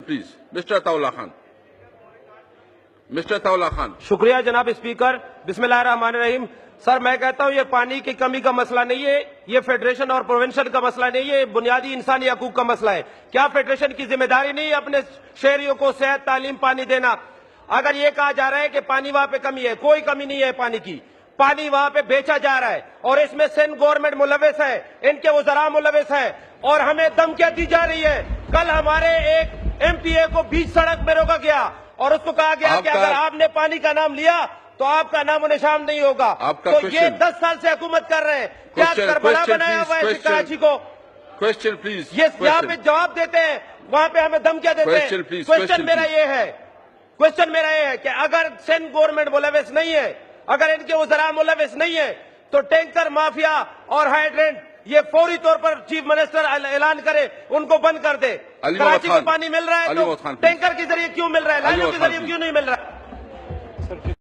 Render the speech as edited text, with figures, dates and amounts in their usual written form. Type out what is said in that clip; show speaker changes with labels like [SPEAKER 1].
[SPEAKER 1] Please mister Ata Ullah Khan. Mister Ata Ullah Khan.
[SPEAKER 2] شکریہ جناب speaker. بسم اللہ الرحمن الرحیم. سر میں کہتا ہوں یہ پانی کی کمی کا مسئلہ نہیں ہے, یہ فیڈریشن اور پروونشن کا مسئلہ نہیں ہے, یہ بنیادی انسانی حقوق کا مسئلہ ہے. کیا فیڈریشن کی ذمہ داری نہیں ہے اپنے شہریوں کو صحت, تعلیم, پانی دینا؟ اگر یہ کہا جا رہا ہے کہ پانی وہاں پہ کمی ہے, کوئی کمی نہیں ہے پانی کی. پانی وہاں پہ بیچا جا رہا ہے اور اس میں سندھ گورنمنٹ ملوث ہے, ان کے وزراء ملوث ہے اور ہمیں دھمکیاں دی جا رہی ہے. کل ہمارے ایک ایم پی اے کو بیچ سڑک میں روکا گیا اور اس کو کہا گیا کہ اگر آپ نے پانی کا نام لیا تو آپ کا نام و نشان نہیں ہوگا. تو یہ 10 سال سے حکومت کر رہے ہیں, کیا کربلا بنایا ہوا ہے کراچی کو؟
[SPEAKER 1] Question please.
[SPEAKER 2] یہ یہاں پہ جواب دیتے ہیں, وہاں پہ ہمیں دھمکیاں دیتے ہیں. کوشچن میرا یہ ہے کہ اگر سندھ گورنمنٹ ملوث نہیں ہے, اگر ان کے وزراء ملوث نہیں ہے, تو ٹینکر, مافیا اور ہائیڈرنٹ یہ فوری طور پر چیف منسٹر اعلان کرے, ان کو بند کر دے. کراچی کو پانی مل رہا ہے تو ٹینکر کے ذریعے کیوں مل رہا ہے, لائنوں کے ذریعے کیوں نہیں مل رہا ہے؟